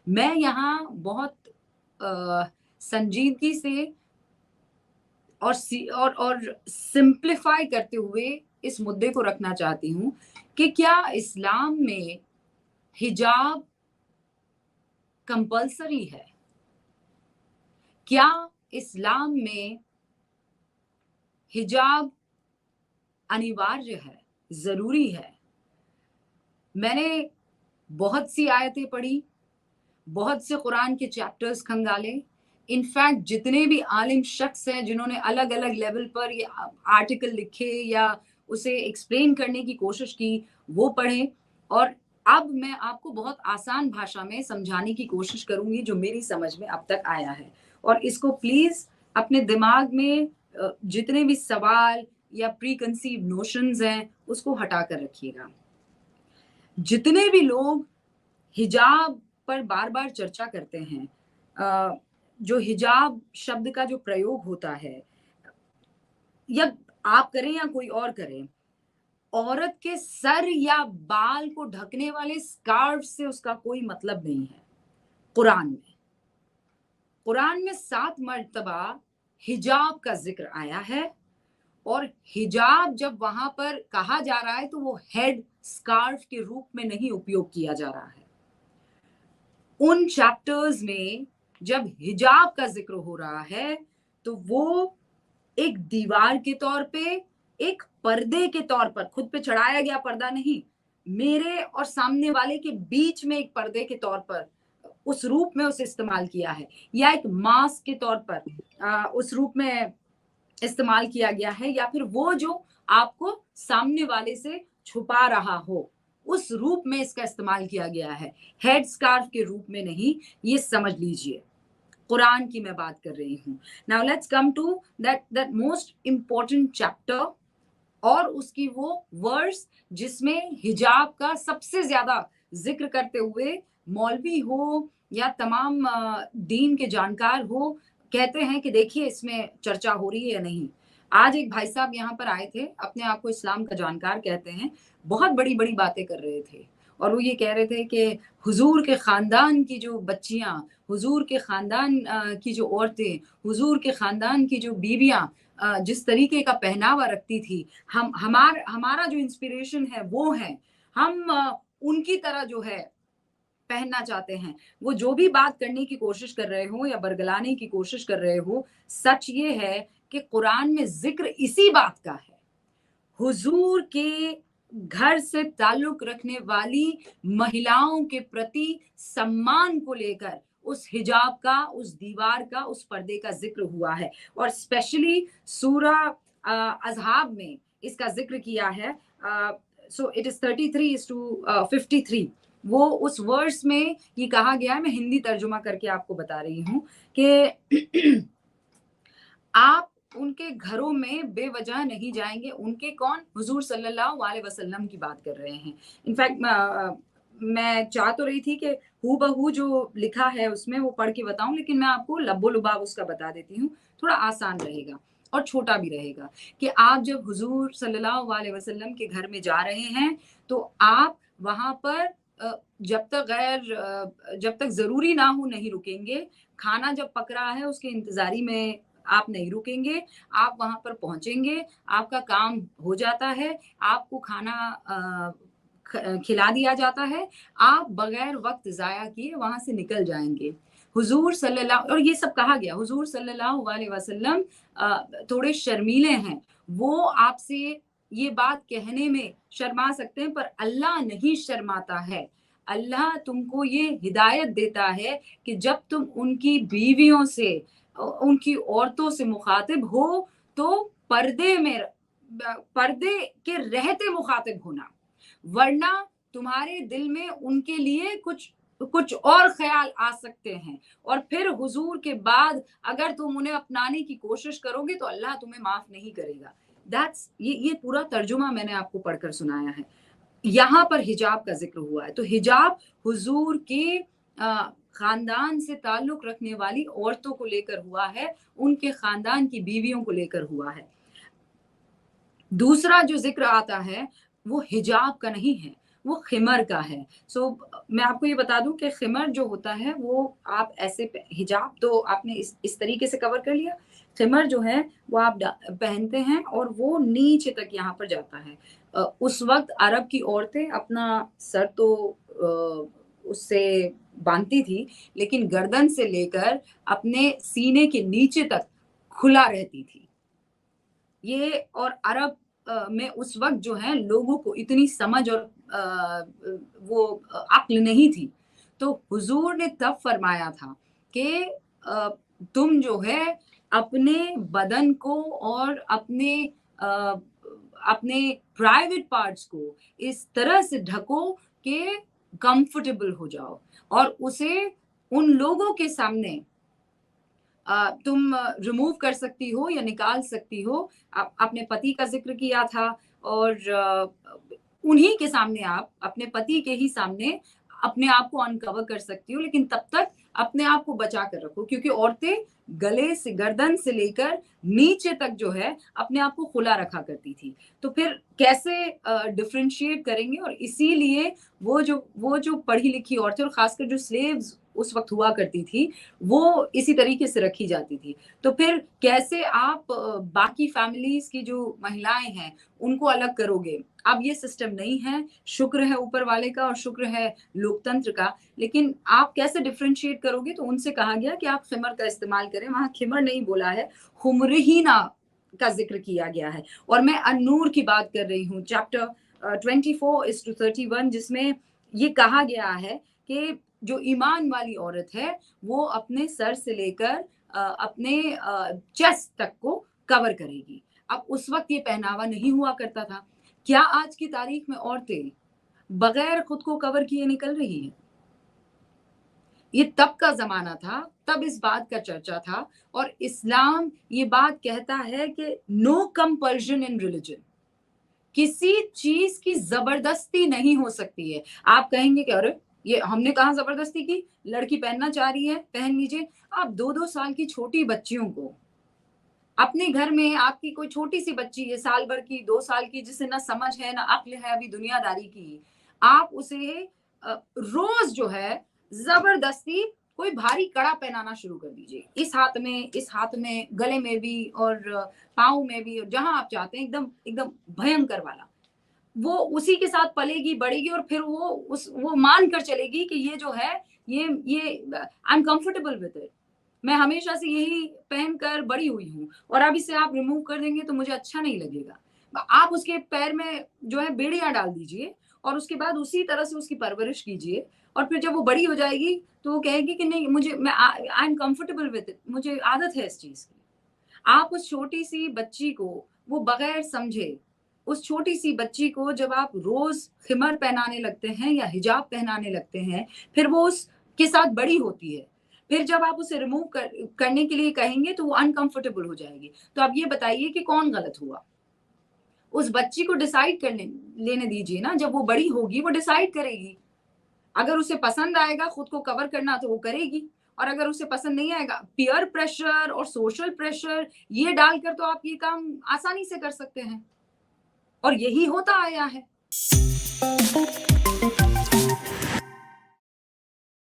मैं यहाँ बहुत संजीदगी से और सिंप्लीफाई करते हुए इस मुद्दे को रखना चाहती हूँ कि क्या इस्लाम में हिजाब कंपल्सरी है? क्या इस्लाम में हिजाब अनिवार्य है, ज़रूरी है? मैंने बहुत सी आयतें पढ़ी, बहुत से कुरान के चैप्टर्स खंगाले। इनफैक्ट जितने भी आलिम शख्स हैं जिन्होंने अलग-अलग लेवल पर ये आर्टिकल लिखे या उसे एक्सप्लेन करने की कोशिश की, वो पढ़े। और अब मैं आपको बहुत आसान भाषा में समझाने की कोशिश करूँगी जो मेरी समझ में अब तक आया है। और इसको प्लीज़ अपने दिमाग में जितने भी सवाल या प्री कंसीव्ड नोशंस हैं, उसको हटा कर रखिएगा। जितने भी लोग हिजाब पर बार-बार चर्चा करते हैं, जो हिजाब शब्द का जो प्रयोग होता है, या आप करें या कोई और करे, औरत के सर या बाल को ढकने वाले स्कार्फ से उसका कोई मतलब नहीं है कुरान में। कुरान में 7 मर्तबा हिजाब का ज़िक्र आया है और हिजाब जब वहाँ पर कहा जा रहा है तो वो हेड स्कार्फ के रूप में नहीं उपयोग किया जा रहा है। उन चैप्टर्स में जब हिजाब का ज़िक्र हो रहा है, तो वो एक दीवार के तौर पे, एक पर्दे के तौर पर, खुद पे चढ़ाया गया पर्दा नहीं, मेरे और सामने वाले के बीच में एक पर्दे के तौर पर उस रूप में उसे इस्तेमाल किया है, या एक मास्क के तौर पर उस रूप में इस्तेमाल किया गया है, या फिर वो जो आपको सामने वाले से छुपा रहा हो, उस रूप में इसका इस्तेमाल किया गया है, हेड स्कार्फ के रूप में नहीं। ये समझ लीजिए, कुरान की मैं बात कर रही हूँ। Now let's come to that most important chapter और उसकी वो वर्स जिसमें हिजाब का सबसे ज्यादा जिक्र करते हुए मौलवी हो या तमाम दीन के जानकार हो, कहते हैं कि देखिए इसमें चर्चा हो रही है या नहीं। आज एक भाई साहब यहाँ पर आए थे, अपने आप को इस्लाम का जानकार कहते हैं, बहुत बड़ी-बड़ी बातें कर रहे थे और वो ये कह रहे थे कि हुजूर के खानदान की जो बच्चियाँ, हुजूर के खानदान की जो औरतें, हुजूर के खानदान की जो बीवियाँ जिस तरीके का पहनावा रखती थी, हमारा जो इंस्पिरेशन है वो है। हम उनकी तरह जो है पहनना चाहते हैं। वो जो भी बात करने की कोशिश कर रहे हो या बरगलाने की कोशिश कर रहे हो, सच ये है कि कुरान में ज़िक्र इसी बात का है। हुजूर के घर से ताल्लुक रखने वाली महिलाओं के प्रति सम्मान को लेकर उस हिजाब का, उस दीवार का, उस पर्दे का ज़िक्र हुआ है। और स्पेशली सूरा अज़हाब में इसका ज़िक्र किया है। So it is 33:53। वो उस वर्स में ये कहा गया है, मैं हिंदी तर्जुमा करके आपको बता रही हूँ कि आप उनके घरों में बेवजह नहीं जाएंगे। उनके कौन? हुजूर सल्लल्लाहु अलैहि वसल्लम की बात कर रहे हैं। इनफैक्ट मैं चाह तो रही थी कि हूबहू जो लिखा है उसमें वो पढ़ के बताऊं, लेकिन मैं आपको लब्बो लुबाब उसका बता देती हूँ, थोड़ा आसान रहेगा और छोटा भी रहेगा। कि आप जब हुजूर सल्लल्लाहु अलैहि वसल्लम के घर में जा रहे हैं तो आप वहां पर जब तक जरूरी ना हो नहीं रुकेंगे। खाना जब पक रहा है उसके इंतजारी में आप नहीं रुकेंगे, आप वहाँ पर पहुँचेंगे, आपका काम हो जाता है, आपको खाना खिला दिया जाता है, आप बगैर वक़्त ज़ाया किए वहाँ से निकल जाएँगे। हुज़ूर सल्लल्लाहु और ये सब कहा गया, हुज़ूर सल्लल्लाहु अलैहि वसल्लम थोड़े शर्मीले हैं, वो आपसे ये बात कहने में शर्मा सकते हैं, पर अल्लाह नहीं शर्माता है। अल्लाह तुमको ये हिदायत देता है कि जब तुम उनकी बीवियों से उनकी औरतों से मुखातिब हो तो पर्दे के रहते मुखातिब होना, वरना तुम्हारे दिल में उनके लिए कुछ कुछ और ख्याल आ सकते हैं और फिर हुजूर के बाद अगर तुम उन्हें अपनाने की कोशिश करोगे तो अल्लाह तुम्हें माफ नहीं करेगा। दैट्स ये पूरा तर्जुमा मैंने आपको पढ़कर सुनाया है। यहाँ पर हिजाब का जिक्र हुआ है तो हिजाब हुजूर के खानदान से ताल्लुक रखने वाली औरतों को लेकर हुआ है, उनके खानदान की बीवियों को लेकर हुआ है। दूसरा जो जिक्र आता है वो हिजाब का नहीं है, वो खिमर का है। मैं आपको ये बता दूं कि खिमर जो होता है वो आप ऐसे हिजाब तो आपने इस तरीके से कवर कर लिया, खिमर जो है वो आप पहनते हैं और वो नीचे तक यहाँ पर जाता है। उस वक्त अरब की औरतें अपना सर तो उससे बांधती थी, लेकिन गर्दन से लेकर अपने सीने के नीचे तक खुला रहती थी। ये और अरब में उस वक्त जो है लोगों को इतनी समझ और वो अक्ल नहीं थी, तो हुजूर ने तब फरमाया था कि तुम जो है अपने बदन को और अपने प्राइवेट पार्ट्स को इस तरह से ढको कि कंफर्टेबल हो जाओ और उसे उन लोगों के सामने तुम रिमूव कर सकती हो या निकाल सकती हो। आपने पति का ज़िक्र किया था और उन्हीं के सामने आप अपने पति के ही सामने अपने आप को अनकवर कर सकती हो, लेकिन तब तक अपने आप को बचा कर रखो क्योंकि औरतें गले से गर्दन से लेकर नीचे तक जो है अपने आप को खुला रखा करती थी। तो फिर कैसे डिफरेंशिएट करेंगे और इसीलिए वो जो पढ़ी लिखी औरतें और खासकर जो स्लेव्स उस वक्त हुआ करती थी वो इसी तरीके से रखी जाती थी। तो फिर कैसे आप बाकी फैमिलीज की जो महिलाएं हैं उनको अलग करोगे? अब ये सिस्टम नहीं है, शुक्र है ऊपर वाले का और शुक्र है लोकतंत्र का, लेकिन आप कैसे डिफरेंशिएट करोगे? तो उनसे कहा गया कि आप खिमर का इस्तेमाल करें। वहां खिमर नहीं बोला है, खुमरहीना का जिक्र किया गया है। और मैं अन्नूर की बात कर रही हूँ, चैप्टर 24:31, जिसमें ये कहा गया है कि जो ईमान वाली औरत है वो अपने सर से लेकर अपने चेस्ट तक को कवर करेगी। अब उस वक्त ये पहनावा नहीं हुआ करता था। क्या आज की तारीख में औरतें बगैर खुद को कवर किए निकल रही हैं? ये तब का जमाना था, तब इस बात का चर्चा था और इस्लाम ये बात कहता है कि नो कंपल्शन इन रिलीजन, किसी चीज की जबरदस्ती नहीं हो सकती है। आप कहेंगे कि अरे ये हमने कहा जबरदस्ती की, लड़की पहनना चाह रही है पहन लीजिए। आप 2-2 साल की छोटी बच्चियों को अपने घर में, आपकी कोई छोटी सी बच्ची है साल भर की, 2 साल की, जिसे ना समझ है ना अक्ल है अभी दुनियादारी की, आप उसे रोज जो है जबरदस्ती कोई भारी कड़ा पहनाना शुरू कर दीजिए, इस हाथ में, गले में भी और पाँव में भी, और जहां आप चाहते हैं, एकदम एकदम भयंकर वाला। वो उसी के साथ पलेगी बढ़ेगी और फिर वो मान कर चलेगी कि ये जो है ये I am comfortable with it, मैं हमेशा से यही पहनकर बड़ी हुई हूँ और अब इसे आप रिमूव कर देंगे तो मुझे अच्छा नहीं लगेगा। आप उसके पैर में जो है बेड़ियां डाल दीजिए और उसके बाद उसी तरह से उसकी परवरिश कीजिए और फिर जब वो बड़ी हो जाएगी तो वो कहेगी कि नहीं, मुझे मैं I am comfortable with it, मुझे आदत है इस चीज की। आप उस छोटी सी बच्ची को वो बगैर समझे, उस छोटी सी बच्ची को जब आप रोज खिमर पहनाने लगते हैं या हिजाब पहनाने लगते हैं, फिर वो उसके साथ बड़ी होती है। फिर जब आप उसे रिमूव करने के लिए कहेंगे तो वो अनकंफर्टेबल हो जाएगी। तो अब ये बताइए कि कौन गलत हुआ? उस बच्ची को डिसाइड करने लेने दीजिए ना, जब वो बड़ी होगी वो डिसाइड करेगी। अगर उसे पसंद आएगा खुद को कवर करना तो वो करेगी, और अगर उसे पसंद नहीं आएगा, पीयर प्रेशर और सोशल प्रेशर ये डालकर तो आप ये काम आसानी से कर सकते हैं और यही होता आया है।